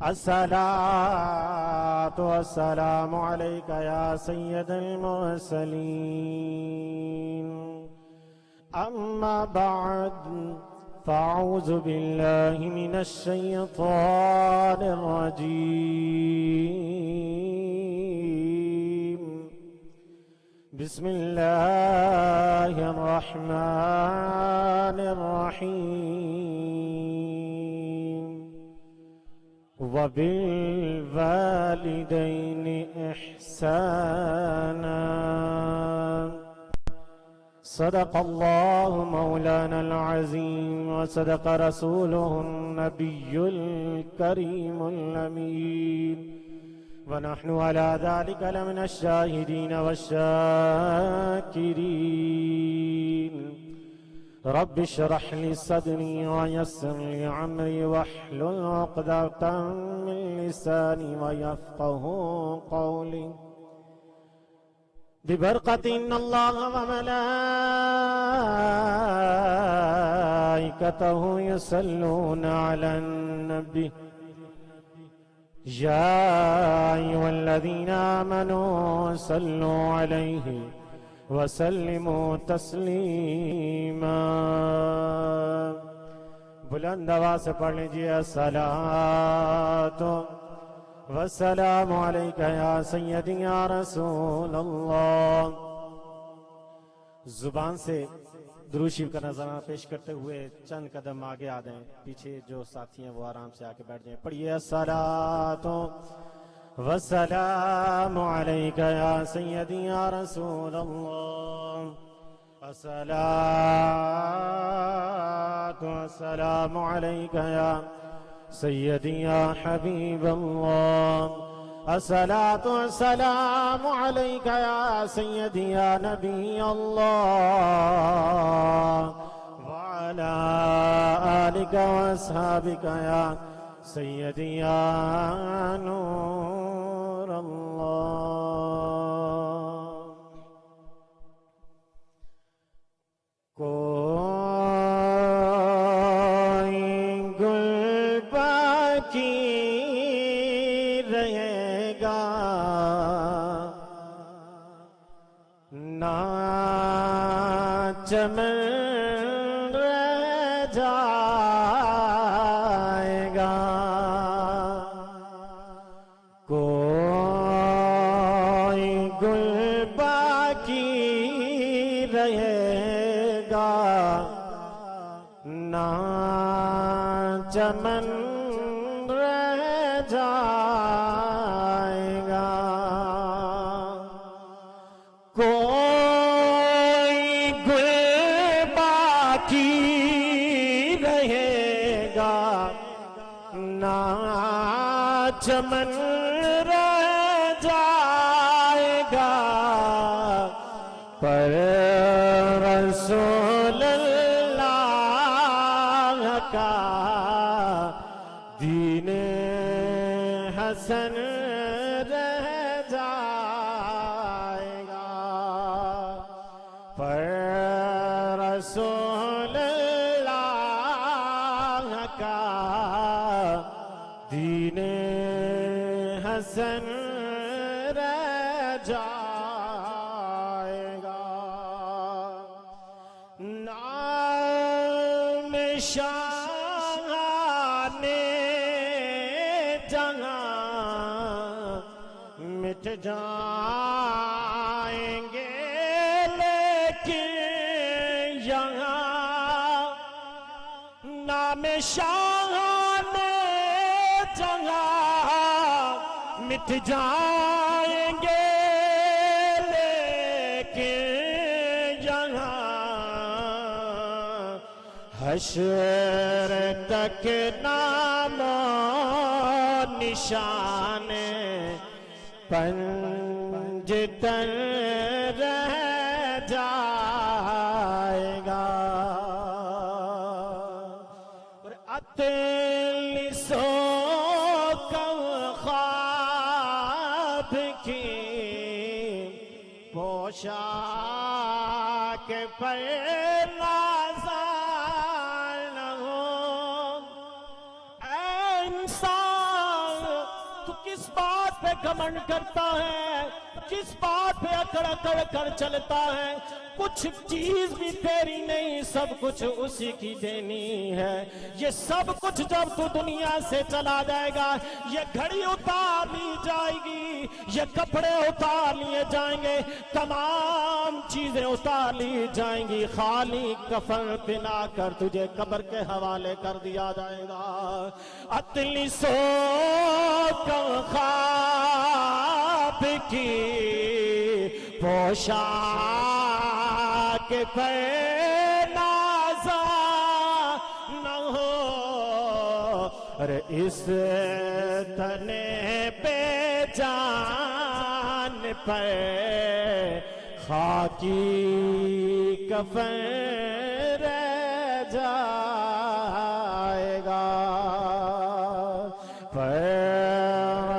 الصلاة والسلام عليك يا سيد المرسلين. أما بعد فأعوذ بالله من الشيطان الرجيم. بسم الله الرحمن الرحيم. وبالوالدين إحسانا. صدق الله مولانا العظيم وصدق رسوله النبي الكريم الأمين، ونحن على ذلك لمن الشاهدين والشاكرين. رب اشرح لي صدري ويسر لي عمري واحلل عقدة من لساني ويفقه قولي. ببركة إن الله وملائكته يصلون على النبي يا أيها الذين آمنوا صلوا عليه وسلموا تسلیما. بلند آواز سے پڑھ لیجیے الصلاۃ والسلام علیک یا سیدی یا رسول اللہ. زبان سے درود شریف کا نذرانہ پیش کرتے ہوئے چند قدم آگے آ جائیں. پیچھے جو ساتھی ہیں وہ آرام سے آ کے بیٹھ جائیں. پڑھیے الصلاۃ والسلام علیک یا سیدی یا رسول اللہ. الصلاۃ والسلام علیک یا سیدی یا حبیب اللہ. الصلاۃ والسلام علیک یا سیدی یا نبی اللہ وعلی آلک واصحابک یا سیدی یا نور اللہ. کوئی گل باقی رہے گا نہ چمن رہ جائے گا. کوئی گل باقی رہے گا نہ چمن رہ جائے گا. کوئی گل باقی رہے گا نہ چمن رہ جائے گا. پر رسول اللہ کا دین حسن رہ جائے گا. پر رسول اللہ کا دین حسن رہ جائے گا. نام شاہان جہاں مٹ جائیں گے لیکن یہاں نام شاہان جہاں مٹ جائیں گے لیکن یہاں حشر تک نام و نشان پنجتن رہ جائے گا. اور اتلسو کم خواب کی پوشاک پر نازل ہو. انسان जिस बात पे घमंड करता है, जिस बात पे अकड़ अकड़ कर चलता है, कुछ चीज भी तेरी नहीं, सब कुछ उसी की देनी है। ये सब कुछ जब तू दुनिया से चला जाएगा, ये घड़ी उतार ली जाएगी, ये कपड़े उतार लिए जाएंगे, तमाम चीजें उतार ली जाएंगी, खाली कफन पिना कर तुझे कब्र के हवाले कर दिया जाएगा। अतली सो ख्वाब की पोशाक पे नाज़ा न हो, अरे इस तने पे जान पे खाकी कफन रह जाएगा।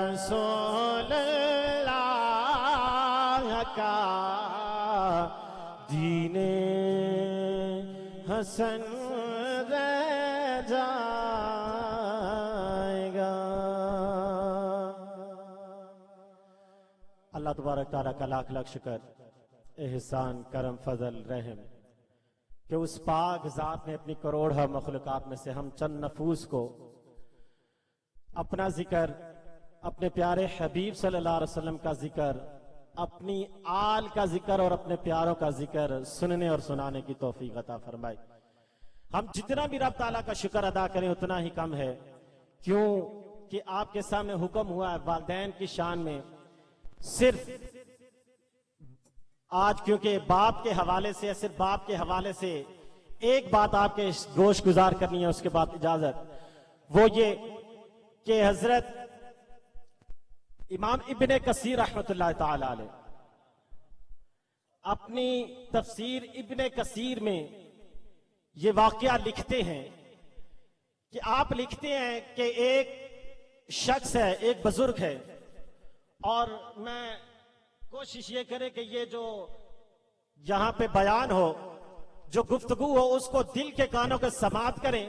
रसूलुल्लाह का दीने हसन रह जाएगा। अल्लाह तबारक तआला का लाख लाख शुक्र, एहसान, करम, फजल, रहम कि उस पाक ज़ात ने अपनी करोड़ों मखलूक़ात में से हम चंद नफूस को अपना जिक्र, अपने प्यारे हबीब सल्लल्लाहु अलैहि वसल्लम का जिक्र, अपनी आल का जिक्र और अपने प्यारों का जिक्र सुनने और सुनाने की तौफीक अता फरमाई। हम जितना भी रब ताला का शुक्र अदा करें उतना ही कम है, क्यों कि आपके सामने हुक्म हुआ है वालिदैन की शान में सिर्फ आज, क्योंकि बाप के हवाले से, सिर्फ बाप के हवाले से एक बात आपके गोश गुजार करनी है, उसके बाद इजाजत, वो ये कि हजरत इमाम इब्ने कसीर रहमतुल्लाह ताला अलैह अपनी तफसीर इब्ने कसीर में ये वाकया लिखते हैं कि आप लिखते हैं कि एक शख्स है, एक बुजुर्ग है, और मैं कोशिश ये करें कि ये जो यहां पे बयान हो, जो गुफ्तगू हो, उसको दिल के कानों के समात करें,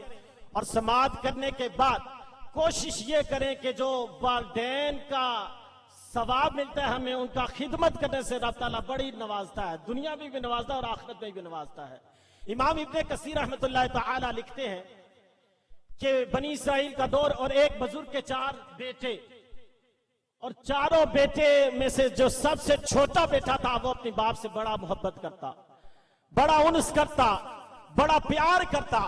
और समात करने के बाद कोशिश ये करें कि जो वालिदैन का सवाब मिलता है हमें, उनका खिदमत करने से रब ताला बड़ी नवाजता है, दुनिया में भी नवाजता है और आखिरत में भी नवाजता है। इमाम इब्ने कसीर रहमतुल्लाह ताला लिखते हैं कि बनी इस्राइल का दौर, और एक बुजुर्ग के 4 बेटे, और चारों बेटे में से जो सबसे छोटा बेटा था वो अपने बाप से बड़ा मोहब्बत करता, बड़ा उन्स करता, बड़ा प्यार करता।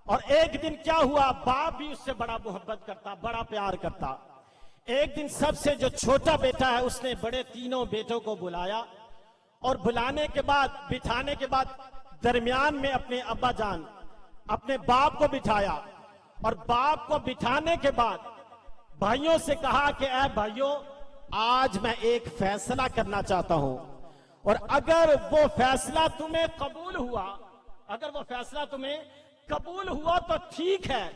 और एक दिन क्या हुआ, बाप भी उससे बड़ा मोहब्बत करता, बड़ा प्यार करता। एक दिन सबसे जो छोटा बेटा है उसने बड़े तीनों बेटों को बुलाया, और बुलाने के बाद, बिठाने के बाद दरमियान में अपने अब्बा जान, अपने बाप को बिठाया, और बाप को बिठाने के बाद भाइयों से कहा कि ऐ भाइयों, आज मैं एक फैसला करना चाहता हूं, और अगर वो फैसला तुम्हें कबूल हुआ, अगर वो फैसला तुम्हें कबूल हुआ तो ठीक है,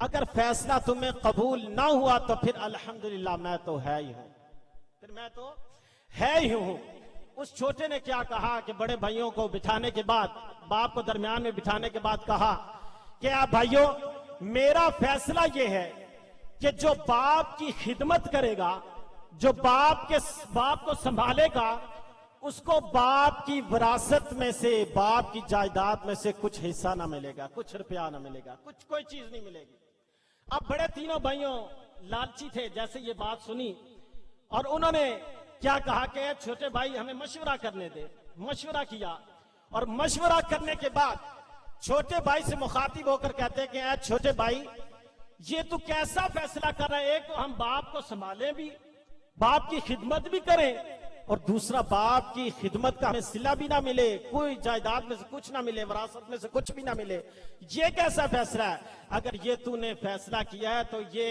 अगर फैसला तुम्हें कबूल ना हुआ तो फिर अल्हम्दुलिल्लाह, मैं तो है ही हूं, फिर मैं तो है ही हूं। उस छोटे ने क्या कहा कि बड़े भाइयों को बिठाने के बाद, बाप को दरमियान में बिठाने के बाद कहा कि आप भाइयों, मेरा फैसला ये है कि जो बाप की खिदमत करेगा, जो बाप को संभालेगा, उसको बाप की विरासत में से, बाप की जायदाद में से कुछ हिस्सा ना मिलेगा, कुछ रुपया ना मिलेगा, कुछ कोई चीज नहीं मिलेगी। अब बड़े तीनों भाइयों लालची थे, जैसे ये बात सुनी और उन्होंने क्या कहा कि छोटे भाई हमें मशवरा करने दे। मशवरा किया, और मशवरा करने के बाद छोटे भाई से मुखातिब होकर कहते हैं कि छोटे भाई, ये तू कैसा फैसला कर रहा है, एक तो हम बाप को संभालें भी, बाप की खिदमत भी करें, और दूसरा बाप की खिदमत का हमें सिला भी ना मिले, कोई जायदाद में से कुछ ना मिले, विरासत में से कुछ भी ना मिले, ये कैसा फैसला है? अगर ये तूने फैसला किया है तो ये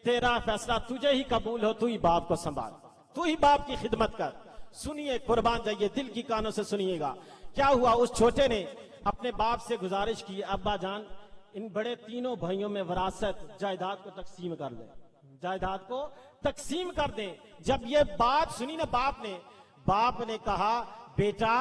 तेरा फैसला तुझे ही कबूल हो, तू ही बाप को संभाल, तू ही बाप की खिदमत कर। सुनिए, कुर्बान जाइए, दिल की कानों से सुनिएगा क्या हुआ। उस छोटे ने अपने बाप से गुजारिश की, अब्बा जान, इन बड़े तीनों भाइयों में विरासत, जायदाद को तकसीम कर ले, जायदाद को तकसीम कर दे। जब ये बात सुनी ना बाप ने कहा, बेटा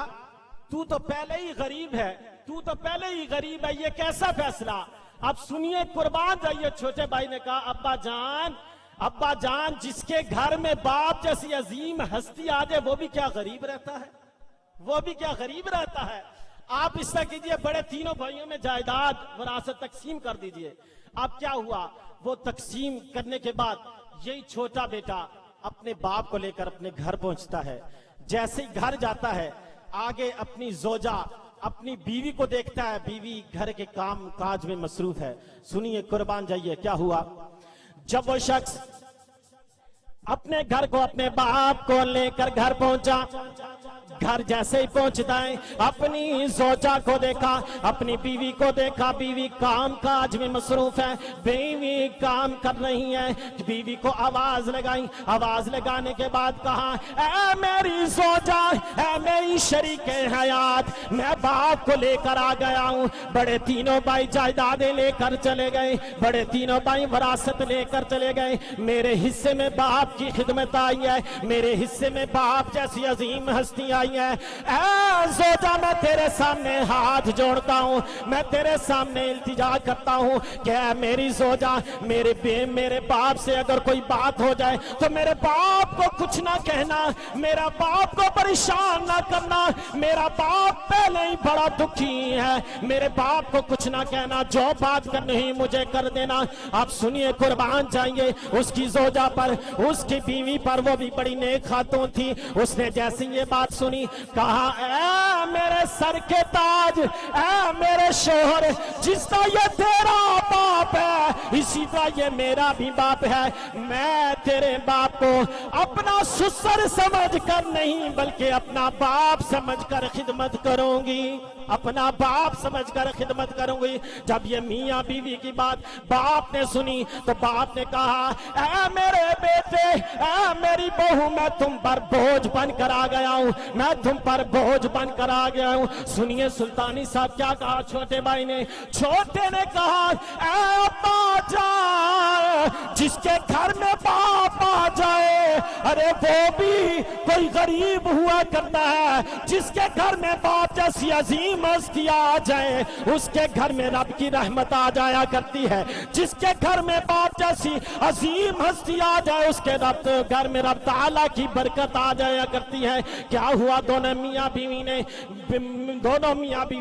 तू तो पहले ही गरीब है, तू तो पहले ही गरीब है, ये कैसा फैसला। अब सुनिए, कुर्बान जाइए। छोटे भाई ने कहा, अब्बा जान, ابا جان جس کے گھر میں باپ جیسی عظیم ہستی آ جائے وہ بھی کیا غریب رہتا ہے، وہ بھی کیا غریب رہتا ہے۔ آپ اس طرح کیجئے، بڑے تینوں بھائیوں میں جائیداد وراثت تقسیم کر دیجئے۔ اب کیا ہوا، وہ تقسیم کرنے کے بعد یہی چھوٹا بیٹا اپنے باپ کو لے کر اپنے گھر پہنچتا ہے۔ جیسے ہی گھر جاتا ہے، آگے اپنی زوجہ اپنی بیوی کو دیکھتا ہے، بیوی گھر کے کام کاج میں مصروف ہے۔ سنیے، قربان جائیے، کیا ہوا۔ جب وہ شخص اپنے گھر کو اپنے باپ کو لے کر گھر پہنچا، گھر جیسے ہی پہنچتا ہے اپنی زوجہ کو دیکھا، اپنی بیوی کو دیکھا، بیوی کام کاج میں مصروف ہے، بیوی کام کر رہی ہے۔ بیوی کو آواز لگائی، آواز لگانے کے بعد کہا، اے میری زوجہ، اے میری شریک حیات، میں باپ کو لے کر آ گیا ہوں۔ بڑے تینوں بھائی جائیدادیں لے کر چلے گئے، بڑے تینوں بھائی وراثت لے کر چلے گئے۔ میرے حصے میں باپ کی خدمت آئی ہے، میرے حصے میں باپ جیسی عظیم ہستی آئی ہے۔ اے زوجہ، میں تیرے سامنے ہاتھ جوڑتا ہوں، میں تیرے سامنے التجا کرتا ہوں کہ اے میری زوجہ، میرے باپ سے اگر کوئی بات ہو جائے تو میرے باپ کو کچھ نہ کہنا، میرا باپ کو پریشان نہ کرنا، میرا باپ پہلے ہی بڑا دکھی ہے، میرے باپ کو کچھ نہ کہنا، جو بات کرنی ہے مجھے کر دینا۔ آپ سنیے، قربان جائیے، اس کی زوجہ پر، اس کی بیوی پر، وہ بھی بڑی نیک خاتون تھی، اس نے جیسے یہ بات سنی کہا، اے میرے سر کے تاج، اے میرے شوہر، جس طرح یہ تیرا باپ ہے اسی طرح یہ میرا بھی باپ ہے۔ میں تیرے باپ کو اپنا سسر سمجھ کر نہیں بلکہ اپنا باپ سمجھ کر خدمت کروں گی، اپنا باپ سمجھ کر خدمت کروں گی۔ جب یہ میاں بیوی کی بات باپ نے سنی تو باپ نے کہا، اے میرے بیٹے، اے میری بہو، میں تم پر بوجھ بن کر آ گیا ہوں، میں تم پر بوجھ بن کر آ گیا ہوں۔ سنیے سلطانی صاحب کیا کہا چھوٹے بھائی نے، چھوٹے نے کہا، اے ابا جان، جس کے گھر میں باپ آ جائے، ارے وہ بھی کوئی غریب ہوا کرتا ہے، جس کے گھر میں باپ جیسی عظیم ہستی آ جائے اس کے گھر میں رب کی رحمت آ جایا کرتی ہے، جس کے گھر میں باپ جیسی عظیم ہستی آ جائے اس کے گھر میں رب تعالیٰ کی برکت آ جایا کرتی ہے۔ کیا ہوا، دونوں میاں بیوی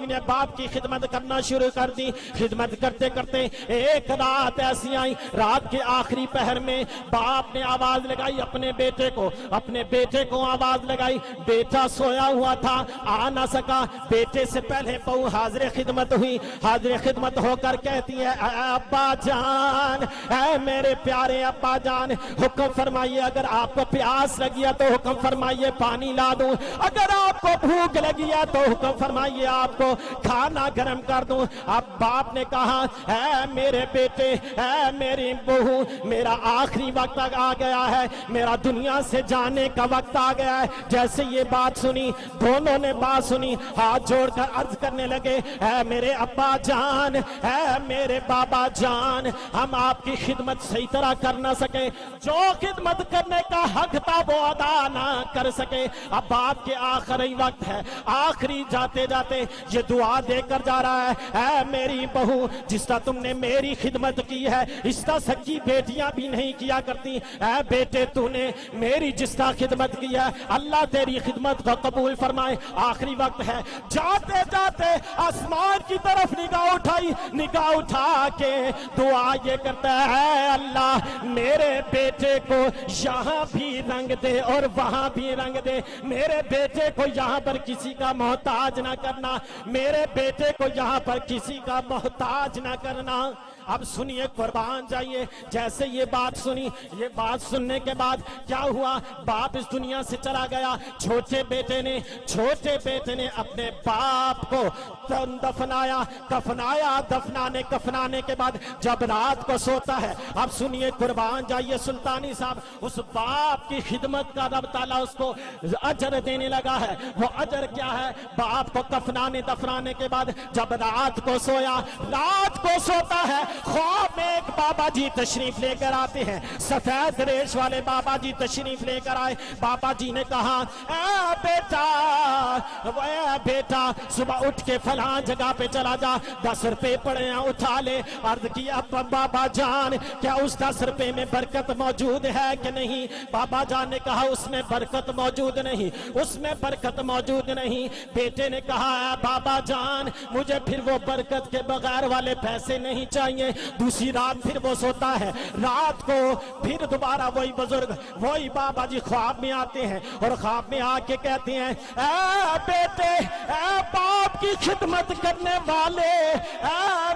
نے باپ کی خدمت کرنا شروع کر دی۔ خدمت کرتے کرتے ایک رات ایسی آئی، رات کے آخری پہر میں باپ نے آواز لگائی اپنے بیٹے کو آواز لگائی۔ بیٹا سویا ہوا تھا، آ نہ سکا، بیٹے سے پہلے بہو حاضر خدمت ہوئی، حاضر خدمت ہو کر کہتی ہے، اے ابا جان، اے میرے پیارے ابا جان، حکم فرمائیے، اگر آپ کو پیاس لگی ہے تو حکم فرمائیے پانی لا دوں، اگر آپ کو بھوک لگی ہے تو حکم فرمائیے آپ کو کھانا گرم کر دوں۔ اب باپ نے کہا، اے میرے بیٹے، اے میری بہو، میرا آخری وقت آ گیا ہے، میرا دنیا سے جانے کا وقت آ گیا ہے۔ جیسے یہ بات سنی، دونوں نے بات سنی، ہاتھ جوڑ کر عرض کرنے لگے، اے میرے ابا جان، اے میرے بابا جان، ہم آپ کی خدمت صحیح طرح کر نہ سکے، جو خدمت کرنے کا حق تھا وہ ادا نہ کر سکے۔ اب باپ کے آخری وقت ہے، آخری جاتے جاتے یہ دعا دے کر جا رہا ہے، اے میری بہو، جس طرح تم نے میری خدمت کی ہے اس طرح سکی بیٹیاں بھی نہیں کیا کرتی، اے بیٹے تو نے میری جس طرح خدمت کی ہے اللہ تیری خدمت کو قبول فرمائے۔ آخری وقت ہے، جاتے جاتے آسمان کی طرف نگاہ اٹھائی، نگاہ اٹھا کے دعا یہ کرتا ہے، اللہ میرے بیٹے کو یہاں بھی رنگ دے اور وہاں بھی رنگ دے، میرے بیٹے کو یہاں پر کسی کا محتاج نہ کرنا، میرے بیٹے کو یہاں پر کسی کا محتاج نہ کرنا۔ اب سنیے، قربان جائیے، جیسے یہ بات سنی، یہ بات سننے کے بعد کیا ہوا، باپ اس دنیا سے چلا گیا، چھوٹے بیٹے نے اپنے باپ کو کفنانے کے بعد جب رات کو سوتا ہے، اب سنیے قربان جائیے سلطانی صاحب، اس باپ کی خدمت کا رب تعالیٰ اس کو اجر دینے لگا ہے۔ وہ اجر کیا ہے، باپ کو دفنانے کے بعد جب رات کو سویا، رات کو सोता है, ख्वाब में एक बाबा जी तशरीफ लेकर आते हैं, सफेद रेश वाले बाबा जी तशरीफ लेकर आए। बाबा जी ने कहा, बेटा सुबह उठ के फलां जगह पे चला जा, 10 रुपए पड़े हैं उठा ले। अर्ज किया, बाबा जान क्या उस 10 रुपए में बरकत मौजूद है कि नहीं? बाबा जान ने कहा, उसमें बरकत मौजूद नहीं, उसमें बरकत मौजूद नहीं। बेटे ने कहा, बाबा जान मुझे फिर वो बरकत के बगैर वाले पैसे नहीं चाहिए। दूसरी रात फिर वो सोता है, रात को फिर दोबारा वही बुजुर्ग वही बाबा जी ख्वाब में आते हैं और ख्वाब में आके कहते हैं, बेटे बाप की खिदमत करने वाले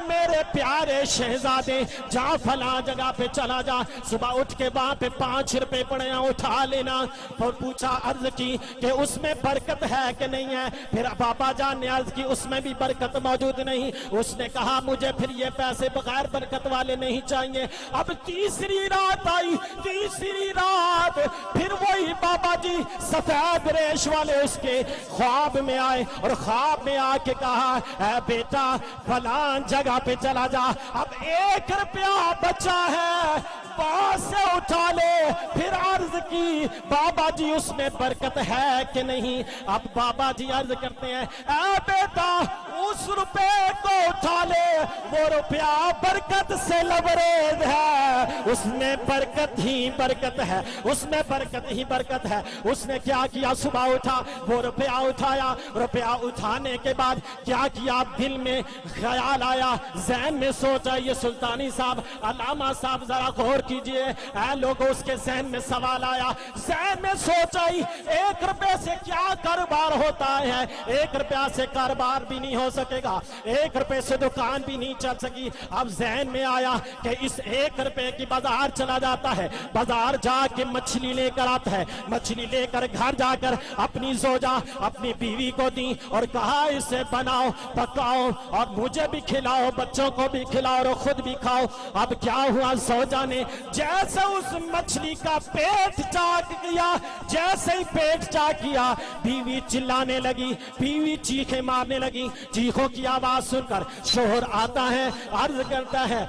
मेरे प्यारे शहजादे, जा फला जगह पे चला जा, सुबह उठ के वहां पे 5 रुपए पड़े हैं उठा लेना। और पूछा, अर्ज की कि उसमें बरकत है कि नहीं है? फिर बाबा जान ने अर्ज की, उसमें भी बरकत मौजूद नहीं। उसने कहा, मुझे फिर ये पैसे बगैर बरकत वाले नहीं चाहिए। अब तीसरी रात आई, तीसरी रात फिर वही बाबा जी सफेद रेश वाले उसके ख्वाब में आए और ख्वाब में आके कहा, बेटा फलां जगह पे चला जा, अब 1 रुपया बचा है वहां से उठा ले। फिर अर्ज की, बाबा जी उसमें बरकत है कि नहीं? अब बाबा जी अर्ज करते हैं, बेटा उस रुपए को उठा ले, वो रुपया बरकत से लबरेज है, उसमें बरकत ही बरकत है, उसमें बरकत ही बरकत है। उसने क्या किया, सुबह उठा, वो रुपया उठाया, रुपया उठाने के बाद क्या किया, दिल में ख्याल आया, ज़हन में सोचा, ये सुल्तानी साहब अल्लामा साहब जरा गौर कीजिए, लोगों उसके ज़हन में सवाल आया, ज़हन में सोचा, 1 रुपए से क्या कारोबार होता है? 1 रुपया से कारोबार भी नहीं हो सकेगा, 1 रुपए से दुकान भी नहीं चल सकी। अब ज़हन में आया कि इस 1 रुपए की बाजार चला जाता है, बाजार जाके मछली लेकर आता है, मछली लेकर घर जाकर अपनी जोजा अपनी बीवी को दी और कहा, इसे बनाओ पकाओ और मुझे भी खिलाओ, बच्चों को भी खिलाओ और खुद भी खाओ। अब क्या हुआ, जोजा ने जैसे उस मछली का पेट चाक किया, जैसे ही पेट चाक किया, बीवी चिल्लाने लगी, बीवी चीखें मारने लगी। चीखों की आवाज सुनकर शोहर आता है, अर्ज करता है,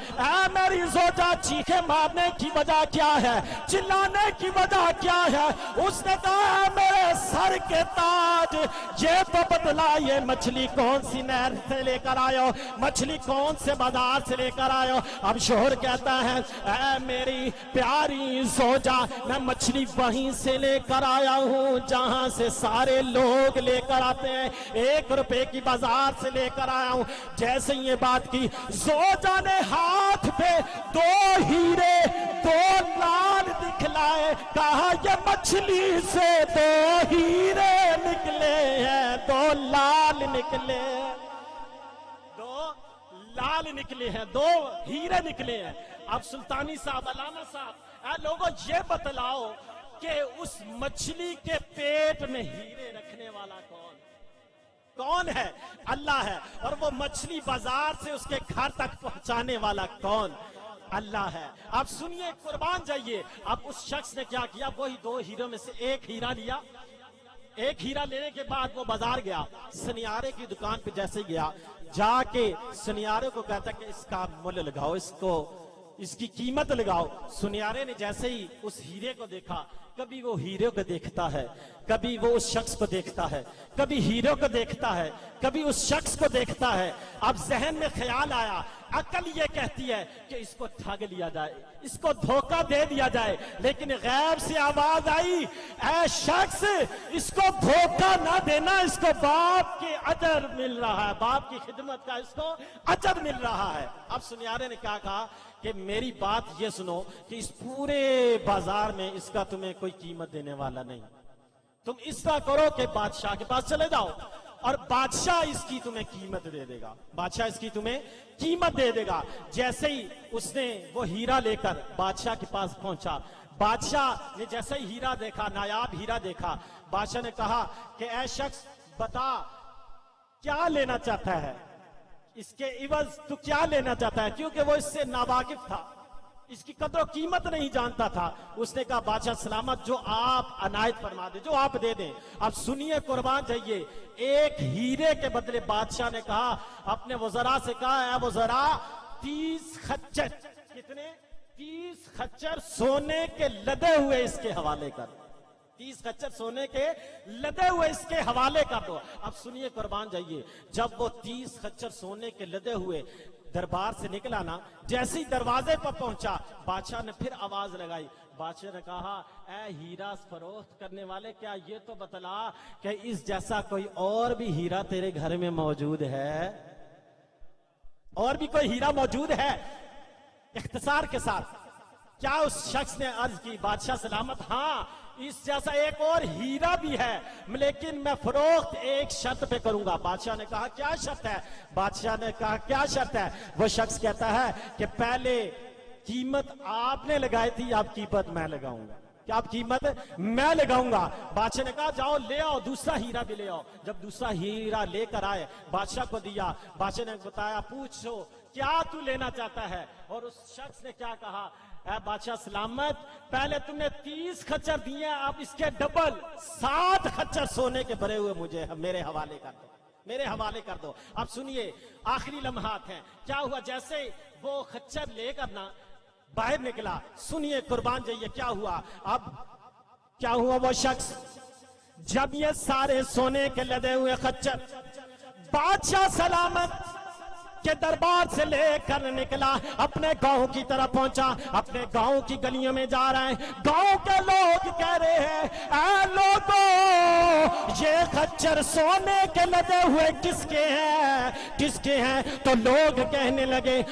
मेरी जोजा चीखें मारने की वजह क्या है, चिल्लाने की वजह क्या है? उसने कहा, मेरे सर के ताज, ये तो बदला, ये मछली कौन सी नहर से लेकर आयो, मछली कौन से बाजार से लेकर आयो? अब शोहर कहता है, मेरी प्यारी जोजा, मैं मछली वहीं से लेकर आया हूं जहां से सारे लोग लेकर आते हैं, 1 रुपए की बाजार से लेकर आया हूं। जैसे ये बात की, जोजा ने हाथ पे 2 हीरे 2 लाल दिखलाए, कहा, ये मछली से 2 हीरे निकले हैं, 2 लाल निकले, 2 लाल निकले हैं, 2 हीरे निकले हैं। अब सुल्तानी साहब अल्लामा साहब, लोगों ये बतलाओ कि उस मछली के पेट में हीरे रखने वाला कौन है? अल्लाह है। और वो मछली बाजार से उसके घर तक पहुंचाने वाला कौन? अल्लाह है। आप सुनिए, कुर्बान जाइए। अब उस शख्स ने क्या किया, वही 2 हीरों में से 1 हीरा लिया। 1 हीरा लेने के बाद वो बाजार गया, सुनियारे की दुकान पे जैसे गया, जाके सुनियारे को कहता कि इसका मूल्य लगाओ, इसकी कीमत लगाओ। सुनियारे ने जैसे ही उस हीरे को देखा, कभी वो हीरे को देखता है, कभी वो उस शख्स को देखता है, कभी हीरो को देखता है, कभी उस शख्स को देखता है। अब जहन में ख्याल आया, अकल ये कहती है कि इसको ठग लिया जाए, इसको धोखा दे दिया जाए, लेकिन गैब से आवाज आई, ऐ शख्स, इसको धोखा ना देना, इसको बाप के अजर मिल रहा है, बाप की खिदमत का इसको अजर मिल रहा है। अब सुनियारे ने क्या कहा कि मेरी बात ये सुनो कि इस पूरे बाजार में इसका तुम्हें कोई कीमत देने वाला नहीं। तुम इस तरह करो कि बादशाह के पास चले जाओ और बादशाह इसकी तुम्हें कीमत दे देगा, बादशाह इसकी तुम्हें कीमत दे देगा। जैसे ही उसने वो हीरा लेकर बादशाह के पास पहुंचा, बादशाह ने जैसे ही हीरा देखा, नायाब हीरा देखा, बादशाह ने कहा कि ऐ शख्स, बता क्या लेना चाहता है, इसके इवज तू क्या लेना चाहता है? क्योंकि वो इससे नावाकिफ था, इसकी कदर कीमत नहीं जानता था। उसने कहा, बादशाह सलामत, जो आप अनायत फरमा दे, जो आप दे दें। अब सुनिए, कुर्बान जाइए, 1 हीरे के बदले बादशाह ने कहा, अपने वज़रा से कहा, ऐ वज़रा, 30 खच्चर, कितने 30 खच्चर सोने के लदे हुए इसके हवाले कर, 30 खच्चर सोने के लदे हुए इसके हवाले कर दो। अब सुनिए कुर्बान जाइए, जब वो 30 खच्चर सोने के लदे हुए दरबार से निकला ना, जैसे ही दरवाजे पर पहुंचा, बादशाह ने फिर आवाज लगाई। बादशाह ने कहा, ऐ हीरा फरोख्त करने वाले, क्या ये तो बतला कि इस जैसा कोई और भी हीरा तेरे घर में मौजूद है? और भी कोई हीरा मौजूद है? इख्तिसार के साथ क्या उस शख्स ने अर्ज की, बादशाह सलामत, हाँ इस जैसा एक और हीरा भी है, लेकिन मैं फरोख्त एक शर्त पे करूंगा। बादशाह ने कहा, क्या शर्त है? बादशाह ने कहा, क्या शर्त है? वो शख्स कहता है कि पहले कीमत आपने लगाई थी, अब कीमत मैं लगाऊंगा। क्या आप कीमत मैं लगाऊंगा? बादशाह ने कहा, जाओ ले आओ, दूसरा हीरा भी ले आओ। जब दूसरा हीरा लेकर आए, बादशाह को दिया। बादशाह ने बताया, पूछो क्या तू लेना चाहता है? और उस शख्स ने क्या कहा, ऐ बादशाह सलामत, पहले तुमने 30 खच्चर दिए, अब इसके डबल 60 खच्चर सोने के भरे हुए मुझे मेरे हवाले कर दो, मेरे हवाले कर दो। अब सुनिए, आखिरी लम्हात हैं। क्या हुआ? जैसे वो खच्चर लेकर ना बाहर निकला, सुनिए कुर्बान जाइए क्या हुआ। अब क्या हुआ? वो शख्स जब ये सारे सोने के लदे हुए खच्चर बादशाह सलामत के दरबार से लेकर निकला, अपने गांव की तरफ पहुंचा, अपने गांव की गलियों में जा रहा है। गांव के लोग कह रहे हैं, ऐ लोगों, ये खच्चर सोने के लदे हुए किसके हैं? किसके हैं? तो लोग कहने लगे,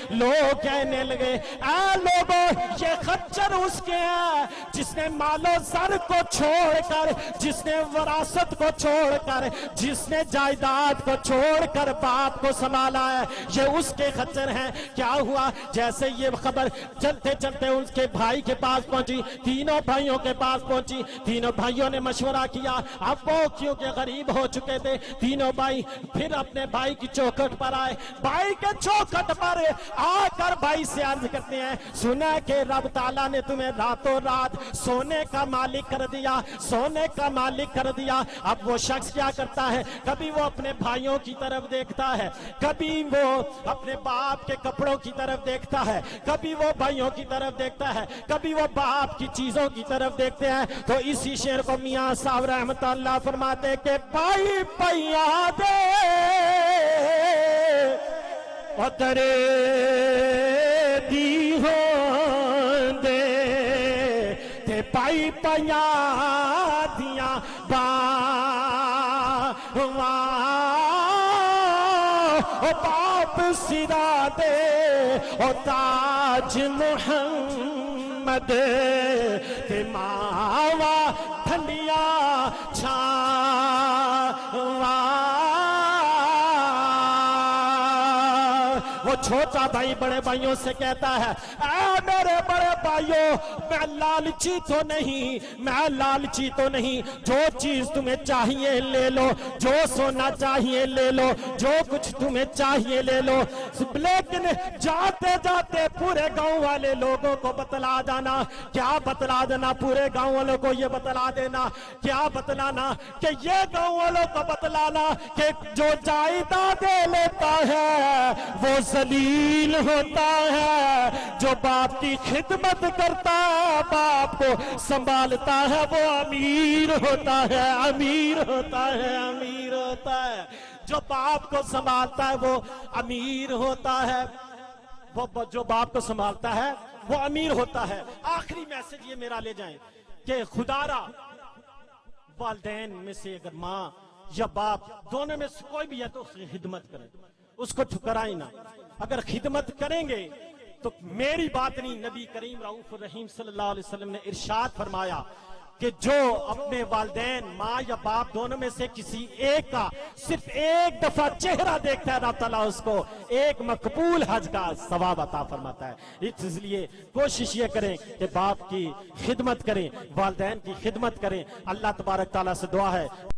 ऐ लोगों, ये खच्चर उसके हैं जिसने मालो सर को छोड़कर, जिसने विरासत को छोड़कर, जिसने जायदाद को छोड़कर बाप को संभाला है, ये उसके खच्चर हैं। क्या हुआ? जैसे ये खबर चलते चलते उसके भाई के पास पहुंची, तीनों भाइयों के पास पहुंची। तीनों भाइयों ने मशवरा किया। अब वो क्योंकि गरीब हो चुके थे, तीनों भाई फिर अपने भाई की चौखट पर आए। भाई के चौखट पर आकर भाई से अर्ज करते हैं, सुना कि रब ताला ने तुम्हें रातों रात सोने का मालिक कर दिया, सोने का मालिक कर दिया। अब वो शख्स क्या करता है? कभी वो अपने भाइयों की तरफ देखता है, कभी वो अपने बाप के कपड़ों की तरफ देखता है, कभी वो भाइयों की तरफ देखता है, कभी वो बाप की चीजों की तरफ देखते हैं। तो इसी शेर को मियां साहब रहमतुल्लाह फरमाते कि भाई पैया दे उतरे दी हो दे ते पाई पैया दिया बाप सिरा दे ओ ताज मुहम्मद ते मावा ठंडिया छावा। वो छोटा भाई बड़े भाइयों से कहता है, ऐ मेरे बड़े भाइयों, मैं लालची तो नहीं, जो चीज तुम्हें चाहिए ले लो, जो सोना चाहिए ले लो, जो कुछ तुम्हें चाहिए ले लो, लेकिन जाते जाते पूरे गांव वाले लोगों को बतला जाना। क्या बतला देना? पूरे गांव वालों को ये बतला देना। क्या बतलाना? कि ये गांव वालों को बतलाना कि जो जायदादें लेता है वो जलील होता है, जो बाप की खिदमत करता है, बाप को संभालता है, वो अमीर होता है, अमीर होता है, अमीर होता है। जो बाप को संभालता है वो अमीर होता है, वो जो बाप को संभालता है वो अमीर होता है। आखिरी मैसेज ये मेरा ले जाएं कि खुदारा वालिदैन में से अगर माँ या बाप दोनों में से कोई भी है तो उसकी खिदमत करें, उसको ठुकराए ना। अगर खिदमत करेंगे तो मेरी बात नहीं, नबी करीम रऊफ रहीम सल्लल्लाहु अलैहि वसल्लम ने इरशाद फरमाया कि जो अपने वालिदैन माँ या बाप दोनों में से किसी एक का सिर्फ एक दफा चेहरा देखता है, अल्लाह ताला उसको एक मकबूल हज का सवाब अता फरमाता है। इसलिए कोशिश ये करें कि बाप की खिदमत करें, वालिदैन की खिदमत करें। अल्लाह तबारक ताला से दुआ है